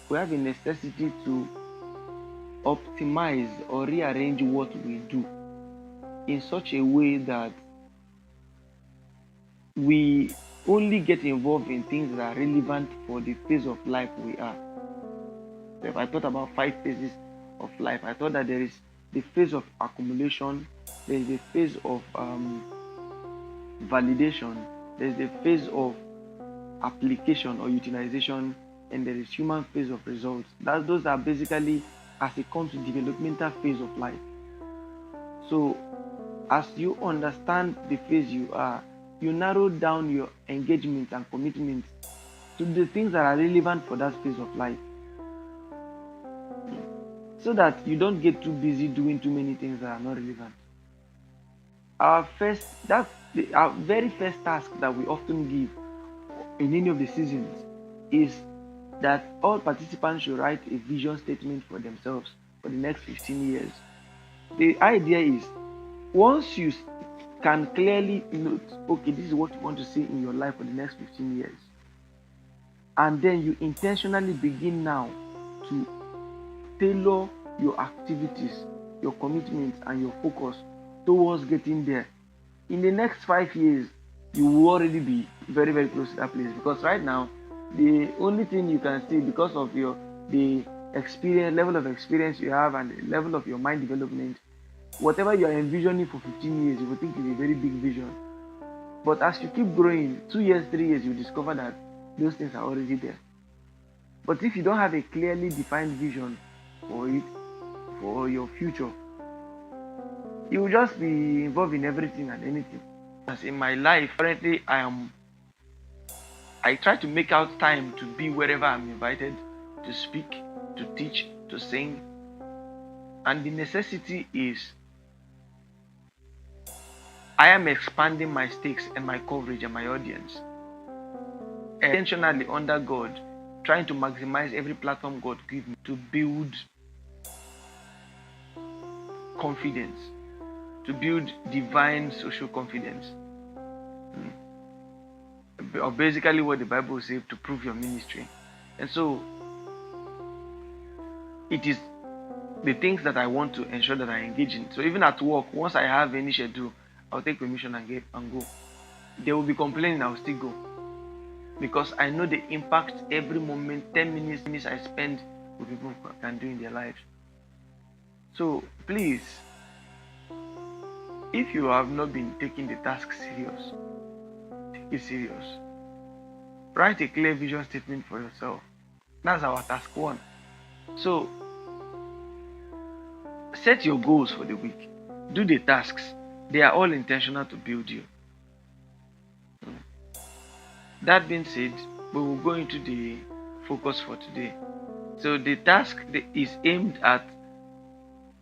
we have a necessity to optimize or rearrange what we do in such a way that we only get involved in things that are relevant for the phase of life we are. So if I thought about 5 phases of life, I thought that there is the phase of accumulation, there is the phase of validation, there is the phase of application or utilization, and there is human phase of results. Those are basically as it comes to developmental phase of life. So as you understand the phase you are, you narrow down your engagement and commitment to the things that are relevant for that phase of life, so that you don't get too busy doing too many things that are not relevant. Our very first task that we often give in any of the seasons is that all participants should write a vision statement for themselves for the next 15 years. The idea is, once you can clearly note, okay, this is what you want to see in your life for the next 15 years, and then you intentionally begin now to tailor your activities, your commitments, and your focus towards getting there. In the next 5 years, you will already be very, very close to that place, because right now, the only thing you can see, because of the level of experience you have and the level of your mind development, whatever you are envisioning for 15 years, you will think is a very big vision. But as you keep growing, 2 years, 3 years, you discover that those things are already there. But if you don't have a clearly defined vision for it, for your future, you will just be involved in everything and anything. As in my life, currently I try to make out time to be wherever I'm invited, to speak, to teach, to sing. And the necessity is, I am expanding my stakes and my coverage and my audience. Intentionally under God, trying to maximize every platform God gives me to build confidence, to build divine social confidence. Or basically what the Bible says, to prove your ministry. And so it is the things that I want to ensure that I engage in. So even at work, once I have any schedule, I'll take permission and go. They will be complaining, I'll still go. Because I know the impact every moment, 10 minutes I spend with people can do in their lives. So please, if you have not been taking the task serious, take it serious. Write a clear vision statement for yourself. That's our task 1. So set your goals for the week. Do the tasks. They are all intentional to build you. That being said, we will go into the focus for today. So the task is aimed at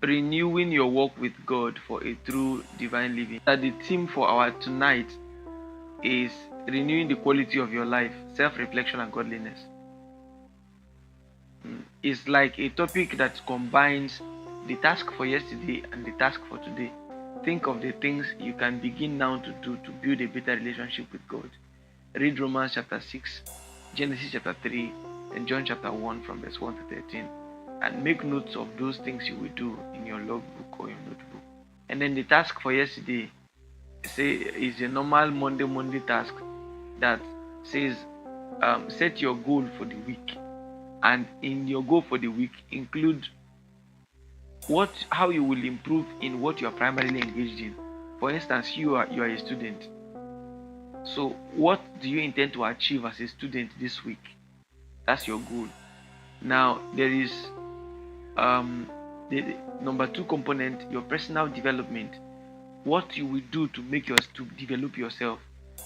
renewing your walk with God for a true divine living. That the theme for our tonight is renewing the quality of your life, self-reflection and godliness. It's like a topic that combines the task for yesterday and the task for today. Think of the things you can begin now to do to build a better relationship with God. Read Romans chapter 6, Genesis chapter 3, and John chapter 1 from verse 1 to 13. And make notes of those things you will do in your logbook or your notebook. And then the task for yesterday is a normal Monday task that says set your goal for the week. And in your goal for the week, include how you will improve in what you are primarily engaged in. For instance, you are a student. So what do you intend to achieve as a student this week? That's your goal. Now there is the number 2 component, your personal development. What you will do to develop yourself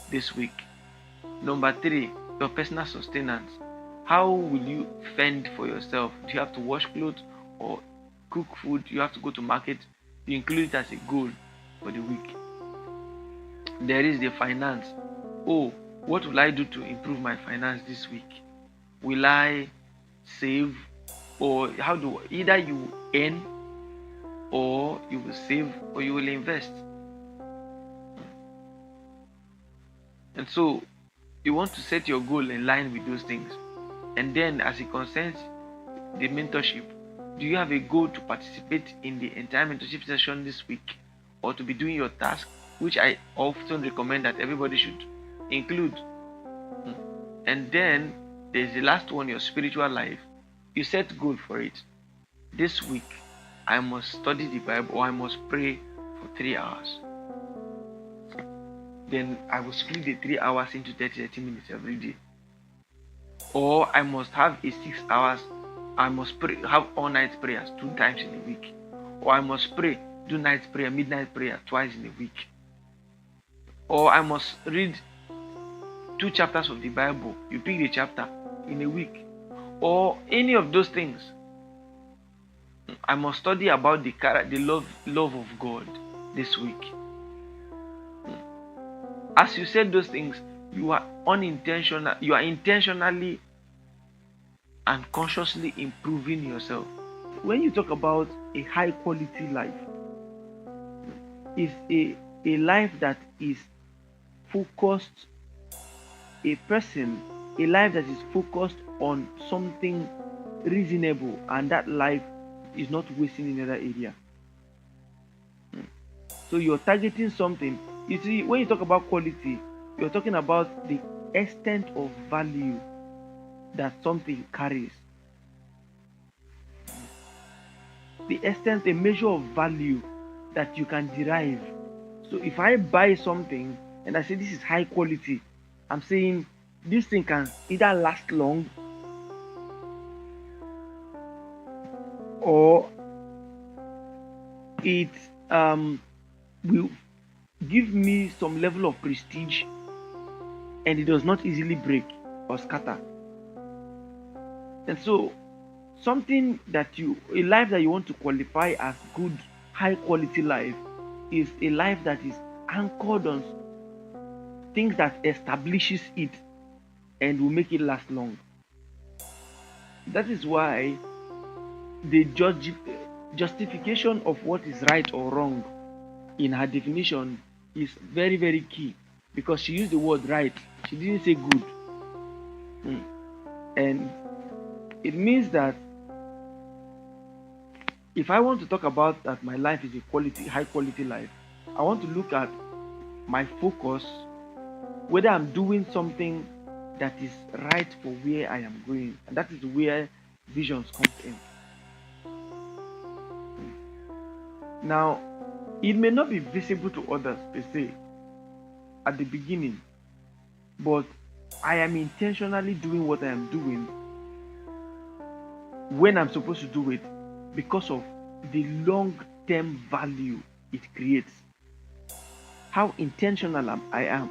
this week. Number 3, your personal sustenance. How will you fend for yourself? Do you have to wash clothes or cook food? You have to go to market? You include it as a goal for the week. There is the finance. What will I do to improve my finance this week? Will I save, or either you earn, or you will save, or you will invest? And so you want to set your goal in line with those things. And then as it concerns the mentorship? Do you have a goal to participate in the entire mentorship session this week, or to be doing your task, which I often recommend that everybody should include? And then there's the last one, your spiritual life. You set goal for it. This week, I must study the Bible, or I must pray for 3 hours. Then I will split the 3 hours into 30 minutes every day. Or I must have a 6 hours, I must pray, have all night prayers 2 times in a week. Or I must pray, do night prayer, midnight prayer twice in a week. Or I must read 2 chapters of the Bible. You pick the chapter in a week. Or any of those things. I must study about the love of God this week. As you said those things, you are unintentional. You are intentionally and consciously improving yourself. When you talk about a high quality life, it's a life that is focused, a life that is focused on something reasonable, and that life is not wasting in another area. So you're targeting something. You see, when you talk about quality, you're talking about the extent of value that something carries. The extent, a measure of value that you can derive. So if I buy something and I say this is high quality, I'm saying this thing can either last long, or it will give me some level of prestige, and it does not easily break or scatter. And so something that a life that you want to qualify as good, high quality life, is a life that is anchored on things that establishes it and will make it last long. That is why the justification of what is right or wrong in her definition is very, very key, because she used the word right. She didn't say good. And it means that if I want to talk about that my life is a high quality life, I want to look at my focus, whether I'm doing something that is right for where I am going. And that is where visions comes in. Now, it may not be visible to others per se at the beginning, but I am intentionally doing what I am doing when I'm supposed to do it, because of the long-term value it creates. How intentional I am.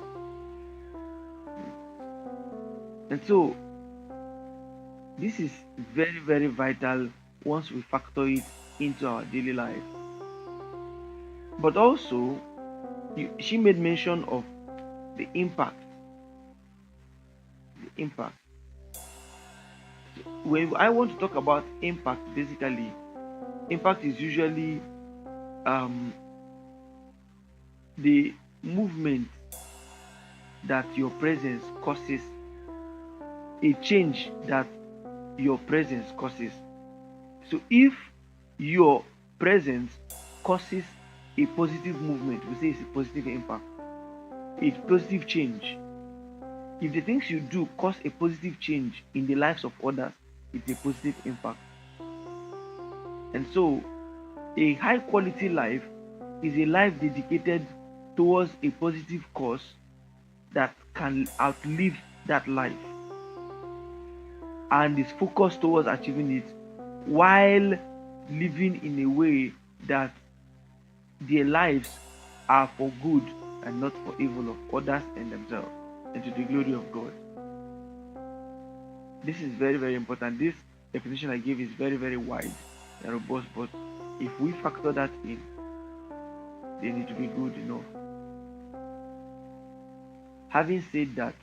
And so this is very, very vital once we factor it into our daily life. But also, she made mention of the impact. The impact. When I want to talk about impact, basically, impact is usually the movement that your presence causes, a change that your presence causes. So if your presence causes a positive movement, we say it's a positive impact, a positive change. If the things you do cause a positive change in the lives of others, it's a positive impact. And so a high quality life is a life dedicated towards a positive cause that can outlive that life, and is focused towards achieving it while living in a way that their lives are for good and not for evil of others and themselves, and to the glory of God. This is very, very important. This definition I gave is very, very wide and robust, but if we factor that in, they need to be good enough. Having said that,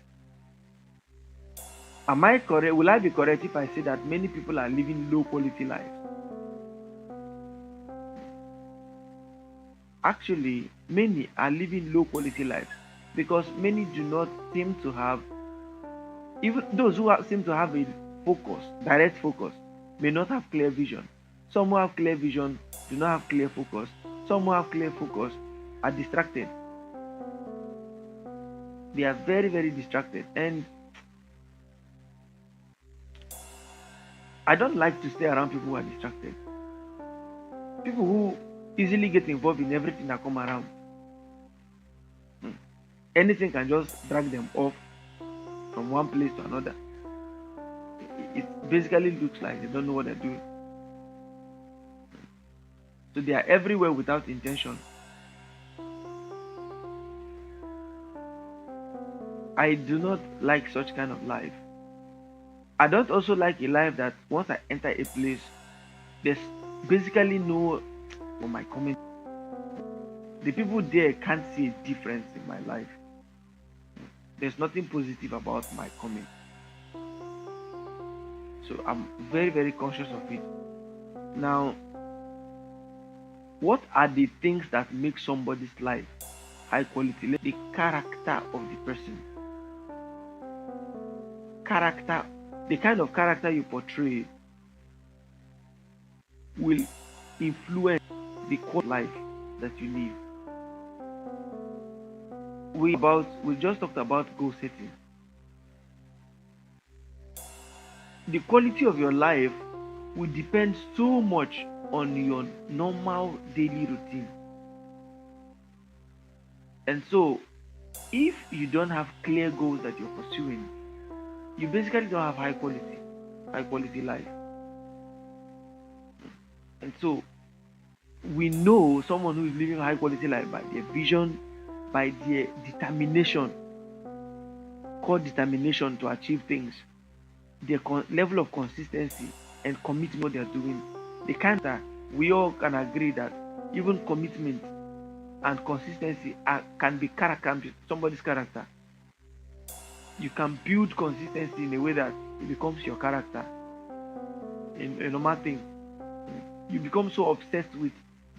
am I correct? Will I be correct if I say that many people are living low quality lives? Actually, many are living low quality lives because many do not seem to have, even those who seem to have a focus, direct focus, may not have clear vision. Some who have clear vision do not have clear focus. Some who have clear focus are distracted. They are very, very distracted. And I don't like to stay around people who are distracted. People who easily get involved in everything that come around. Anything can just drag them off from one place to another. It basically looks like they don't know what they're doing. So they are everywhere without intention. I do not like such kind of life. I don't also like a life that once I enter a place, there's basically no for my comment. The people there can't see a difference in my life. There's nothing positive about my comment. So I'm very, very conscious of it. Now, what are the things that make somebody's life high quality? The character of the person. Character, the kind of character you portray will influence the quality of life that you live. We just talked about goal setting. The quality of your life will depend so much on your normal daily routine. And so, if you don't have clear goals that you're pursuing, you basically don't have high quality life. And so, we know someone who is living a high quality life by their vision, by their determination, core determination to achieve things, their level of consistency and commitment what they are doing. The kind that we all can agree that even commitment and consistency can be somebody's character. You can build consistency in a way that it becomes your character. In a normal thing, you become so obsessed with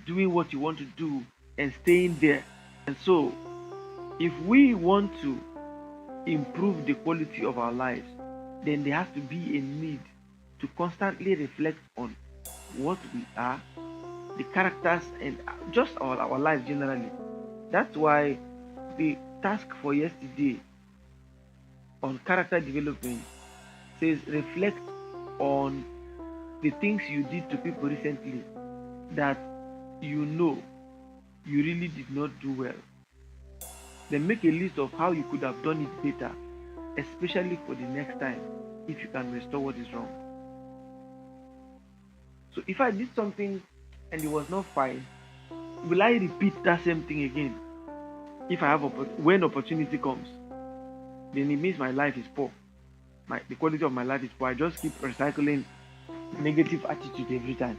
doing what you want to do and staying there. And so, if we want to improve the quality of our lives, then there has to be a need to constantly reflect on what we are, the characters, and just our life generally. That's why the task for yesterday on character development says reflect on the things you did to people recently that you know you really did not do well. Then make a list of how you could have done it better, especially for the next time, if you can restore what is wrong. So if I did something and it was not fine, will I repeat that same thing again? If I have when opportunity comes, then it means my life is poor. The quality of my life is poor. I just keep recycling negative attitude every time.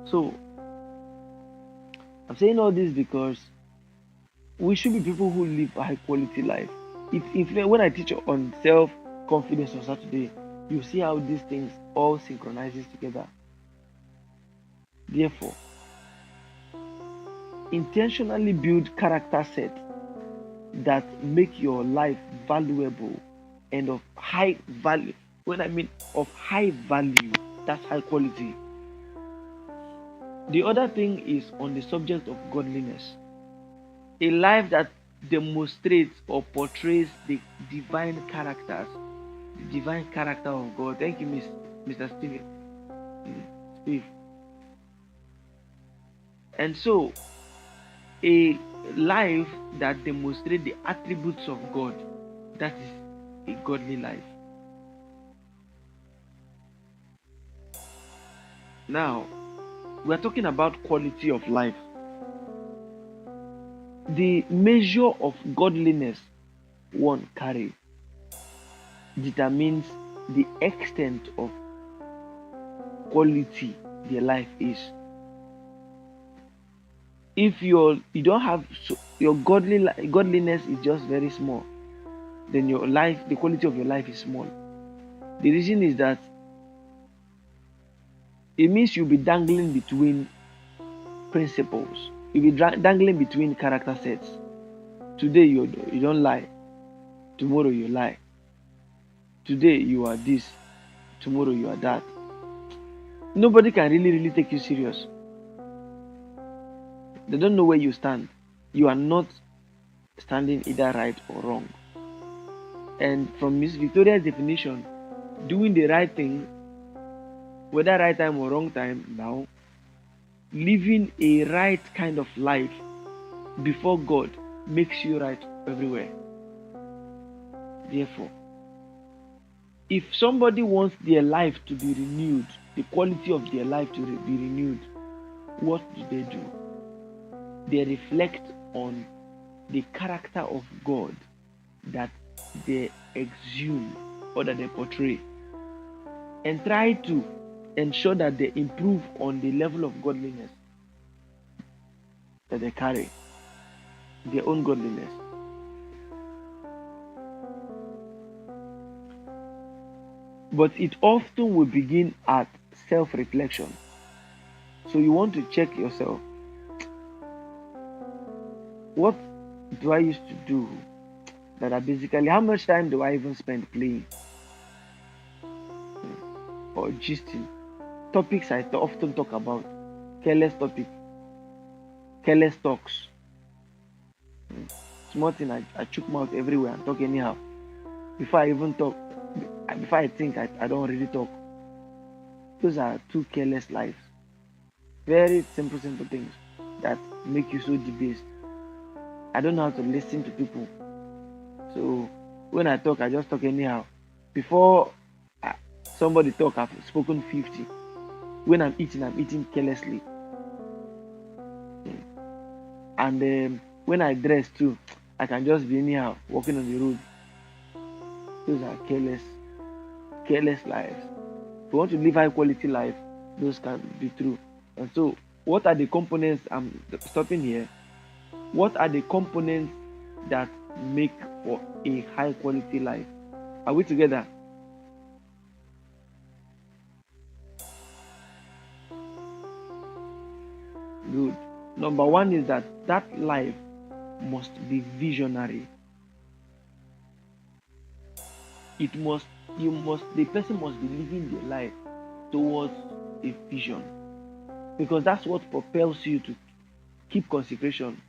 So I'm saying all this because we should be people who live a high quality life. When I teach on self-confidence on Saturday, you see how these things all synchronizes together. Therefore, intentionally build character sets that make your life valuable and of high value. When I mean of high value, that's high quality. The other thing is on the subject of godliness. A life that demonstrates or portrays the divine characters, the divine character of God. Thank you, Mr. Steve. And so, a life that demonstrates the attributes of God, that is a godly life. Now, we are talking about quality of life. The measure of godliness one carries determines the extent of quality their life is. If you don't have your godliness is just very small, then your life, the quality of your life is small. The reason is that it means you'll be dangling between principles. You'll be dangling between character sets. Today you don't lie. Tomorrow you lie. Today you are this. tomorrow you are that. Nobody can really take you serious. They don't know where you stand. You are not standing either right or wrong. And from Miss Victoria's definition, doing the right thing, whether right time or wrong time, now living a right kind of life before God makes you right everywhere. Therefore, if somebody wants their life to be renewed, the quality of their life to be renewed, what do? They reflect on the character of God that they exhume or that they portray, and try to ensure that they improve on the level of godliness that they carry, their own godliness. But it often will begin at self-reflection. So you want to check yourself. What do I used to do that I basically, how much time do I even spend playing or gisting? Topics I often talk about, careless topic, careless talks. Small thing, I choke mouth everywhere and talk anyhow. Before I even talk, before I think, I don't really talk. Those are two careless lives. Very simple things that make you so debased. I don't know how to listen to people. So when I talk, I just talk anyhow. Before somebody talk, I've spoken 50. When I'm eating carelessly. And when I dress too, I can just be anyhow, walking on the road. Those are careless lives. If you want to live high quality life, those can be true. And so, what are the components? I'm stopping here. What are the components that make for a high quality life? Are we together? Good. Number one is that life must be visionary. The person must be living their life towards a vision, because that's what propels you to keep consecration.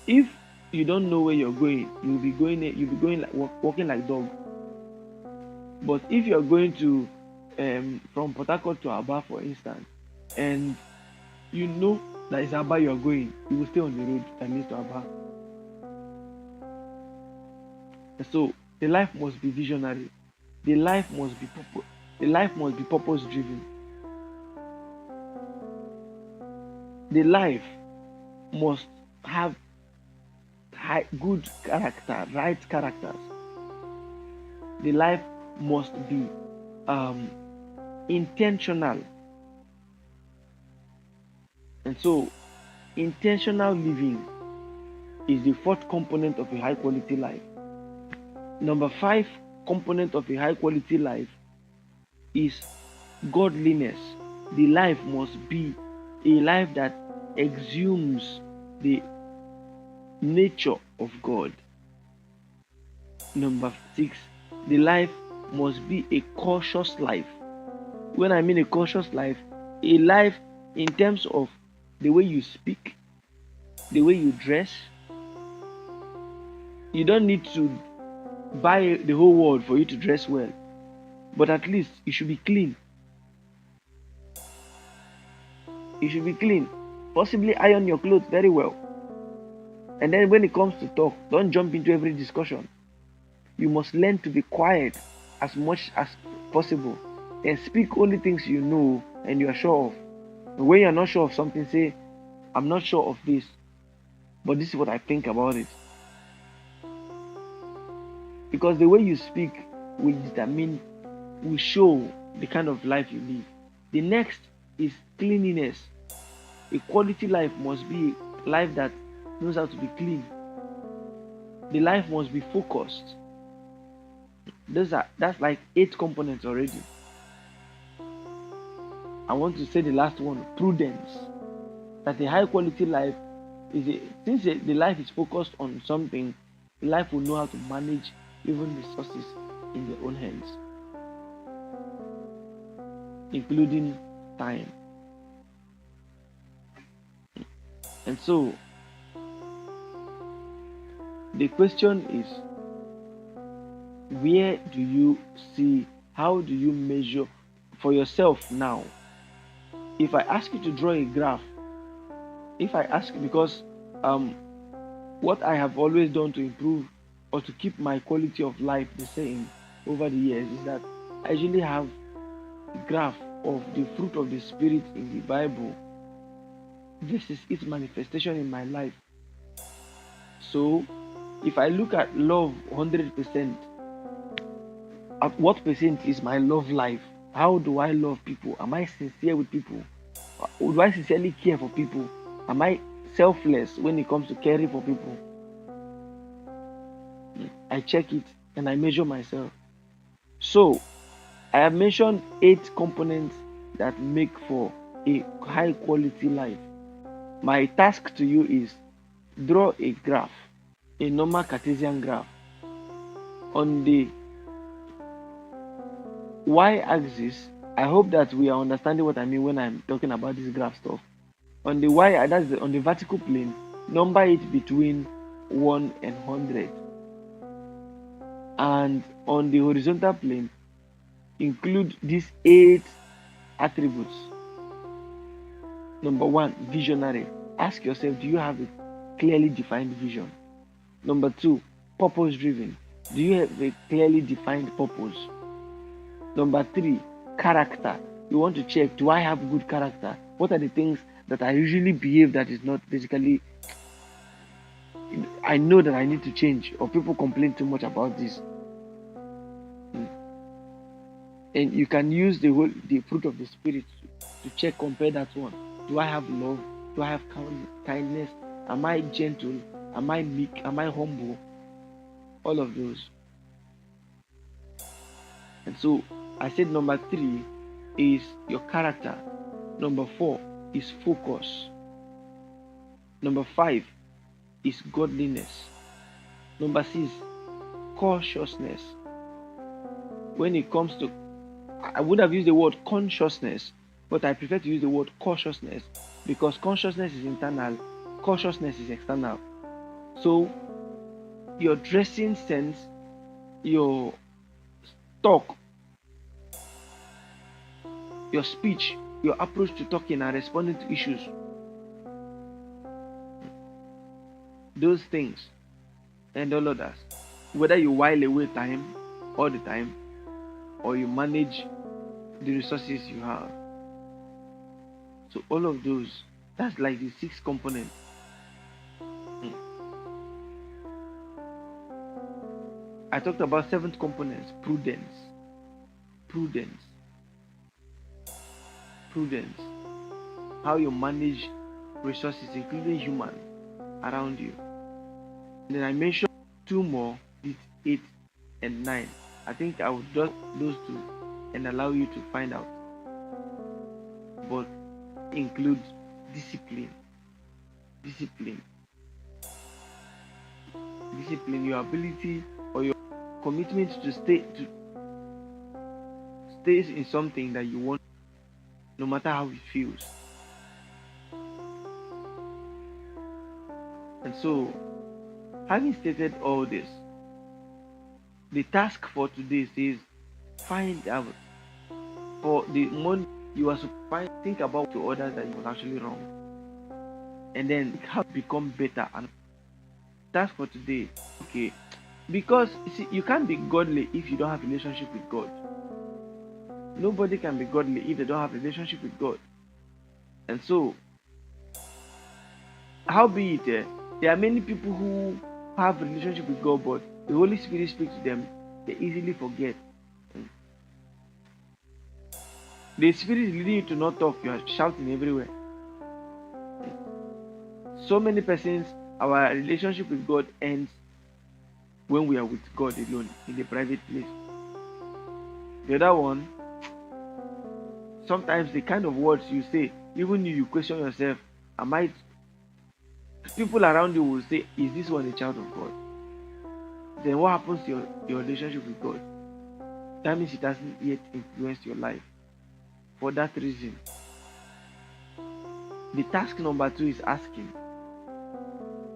If you don't know where you're going, you'll be going like walking like dog. But if you're going to from Port Harcourt to Aba, for instance, and you know that it's Aba you're going, you will stay on the road that leads to Aba. And so the life must be visionary. The life must be purpose driven. The life must have good character, right characters. The life must be intentional. And so intentional living is the fourth component of a high quality life. Number 5 component of a high quality life is godliness. The life must be a life that exhumes the nature of God. Number 6, the life must be a cautious life. When I mean a cautious life, a life in terms of the way you speak, the way you dress. You don't need to buy the whole world for you to dress well, but at least you should be clean. You should be clean. Possibly iron your clothes very well. And then when it comes to talk, don't jump into every discussion. You must learn to be quiet as much as possible and speak only things you know and you are sure of. And when you are not sure of something, say, I'm not sure of this, but this is what I think about it. Because the way you speak will show the kind of life you live. The next is cleanliness. A quality life must be a life that knows how to be clean. The life must be focused. That's like 8 components already. I want to say the last one, prudence. That a high quality life since the life is focused on something, the life will know how to manage even resources in their own hands. including time. And so the question is, where do you see, how do you measure for yourself now? If I ask you to draw a graph, if I ask, because um what I have always done to improve or to keep my quality of life the same over the years is that I usually have a graph of the fruit of the spirit in the Bible. This is its manifestation in my life. So if I look at love 100%, at what percent is my love life? How do I love people? Am I sincere with people? Do I sincerely care for people? Am I selfless when it comes to caring for people? I check it and I measure myself. So I have mentioned 8 components that make for a high quality life. My task to you is draw a graph, a normal Cartesian graph. On the y-axis, I hope that we are understanding what I mean when I'm talking about this graph stuff. On the y, on the vertical plane, number it between 1 and 100. And on the horizontal plane, include these 8 attributes. Number 1, visionary. Ask yourself, do you have a clearly defined vision? Number 2, purpose driven. Do you have a clearly defined purpose? Number 3, character. You want to check, do I have good character? What are the things that I usually behave that is not basically, I know that I need to change, or people complain too much about this? And you can use the fruit of the spirit to check, compare that one. Do I have love? Do I have kindness? Am I gentle? Am I meek? Am I humble? All of those. And so I said number 3 is your character. Number 4 is focus. Number 5 is godliness. Number 6, cautiousness. When it comes to, I would have used the word consciousness, but I prefer to use the word cautiousness, because consciousness is internal, cautiousness is external. So your dressing sense, your talk, your speech, your approach to talking and responding to issues, those things and all others, whether you while away time all the time or you manage the resources you have. So all of those, that's like the 6 components. I talked about 7th components, prudence. How you manage resources, including human, around you. And then I mentioned 2 more, 8 and 9. I think I would just those 2 and allow you to find out. But include discipline, your ability or your commitment to stay in something that you want, no matter how it feels. And so, having stated all this, the task for today says, find out for the month you are supposed to think about to others that you was actually wrong, and then how to become better. And task for today, okay, because you see, you can't be godly if you don't have a relationship with God. Nobody can be godly if they don't have a relationship with God. And so, how be it, there are many people who have a relationship with God, but the Holy Spirit speaks to them, they easily forget. The Spirit is leading you to not talk, you are shouting everywhere. So many persons, our relationship with God ends when we are with God alone in the private place. The other one, sometimes the kind of words you say, even you question yourself, am I? People around you will say, is this one a child of God? Then what happens to your relationship with God? That means it hasn't yet influenced your life. for that reason. The task number 2 is asking,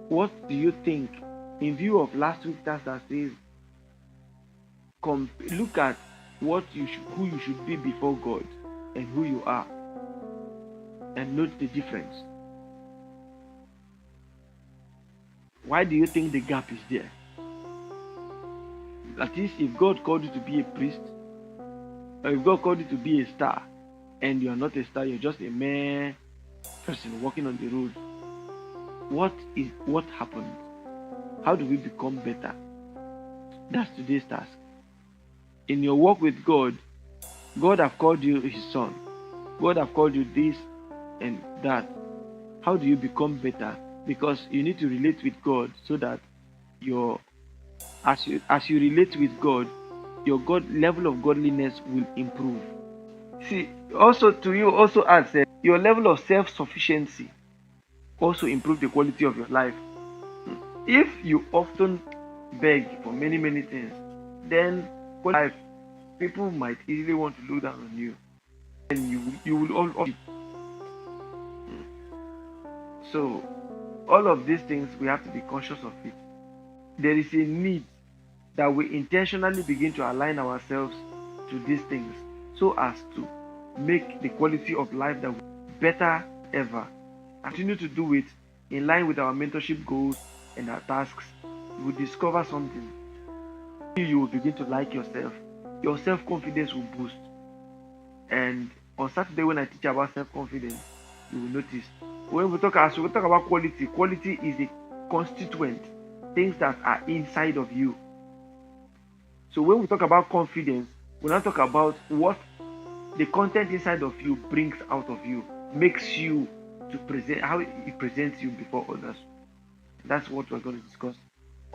what do you think in view of last week's task that says, look at who you should be before God and who you are, and note the difference. Why do you think the gap is there? That is, if God called you to be a priest, or if God called you to be a star, and you are not a star, you're just a mere person walking on the road, what happened? How do we become better? That's today's task. In your walk with God, God have called you His son. God have called you this and that. How do you become better? Because you need to relate with God so that as you relate with God, your level of godliness will improve. See, also to you also adds your level of self-sufficiency also improve the quality of your life. If you often beg for many things, then life, people might easily want to look down on you, and you will all. So all of these things, we have to be conscious of it. There is a need that we intentionally begin to align ourselves to these things so as to make the quality of life that we better ever. Continue to do it in line with our mentorship goals and our tasks. You will discover something. You will begin to like yourself. Your self-confidence will boost. And on Saturday, when I teach about self-confidence, you will notice when we talk about quality is a constituent, things that are inside of you. So when we talk about confidence, we not talk about what the content inside of you brings out of you, makes you to present, how it presents you before others. That's what we're going to discuss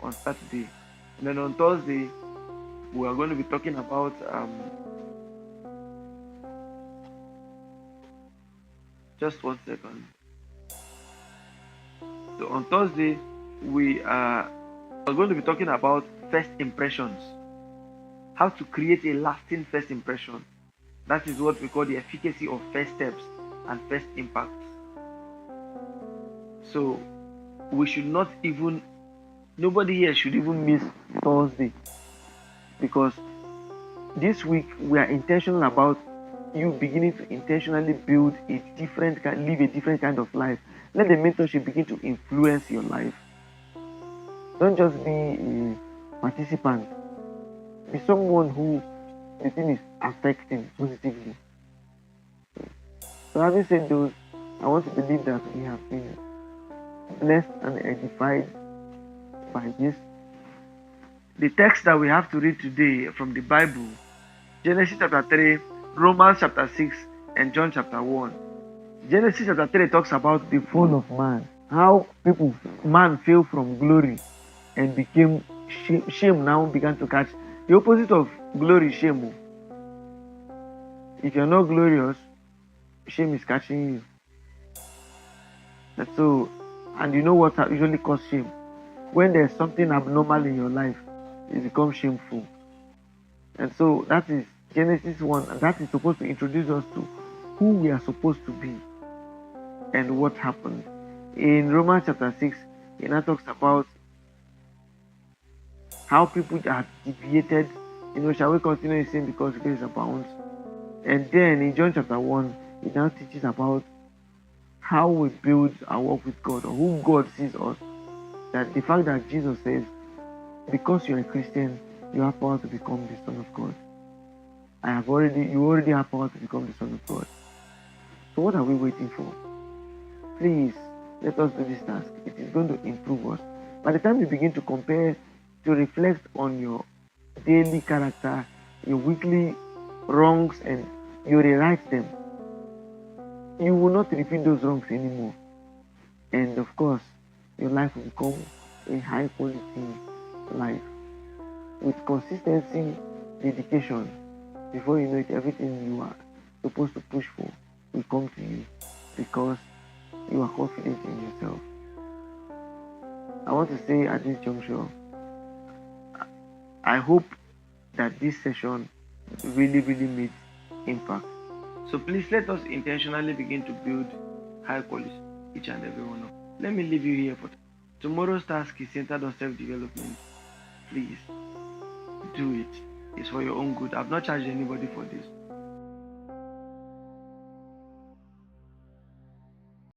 on Saturday. And then on Thursday, we are going to be talking about just 1 second. So on Thursday, we are going to be talking about first impressions. How to create a lasting first impression. That is what we call the efficacy of first steps and first impacts. So we should not even, nobody here should even miss Thursday, because this week we are intentional about you beginning to intentionally build live a different kind of life. Let the mentorship begin to influence your life. Don't just be a participant. Be someone who the thing is affecting positively. So having said those, I want to believe that we have been blessed and edified by this. The text that we have to read today from the Bible, Genesis chapter 3, Romans chapter 6, and John chapter 1. Genesis chapter 3 talks about the fall of man. How man fell from glory and became shame now began to catch. The opposite of glory is shame. If you're not glorious, shame is catching you. And you know what usually causes shame? When there's something abnormal in your life, it becomes shameful. And so that is Genesis 1, and that is supposed to introduce us to who we are supposed to be and what happened. In Romans chapter 6, it now talks about how people have deviated. Shall we continue in sin because grace abounds? And then in John chapter 1, it now teaches about how we build our walk with God, or who God sees us. That the fact that Jesus says, because you're a Christian, you have power to become the Son of God. You already have power to become the Son of God. So what are we waiting for? Please, let us do this task. It is going to improve us. By the time you begin to compare, to reflect on your daily character, your weekly wrongs, and you rewrite them, you will not repeat those wrongs anymore. And of course, your life will become a high quality life with consistency, dedication. Before you know it, everything you are supposed to push for will come to you because you are confident in yourself. I want to say at this juncture, I hope that this session really made impact. So please let us intentionally begin to build high quality each and every one of. Let me leave you here for tomorrow's task is centered on self-development. Please do it. It's for your own good. I've not charged anybody for this.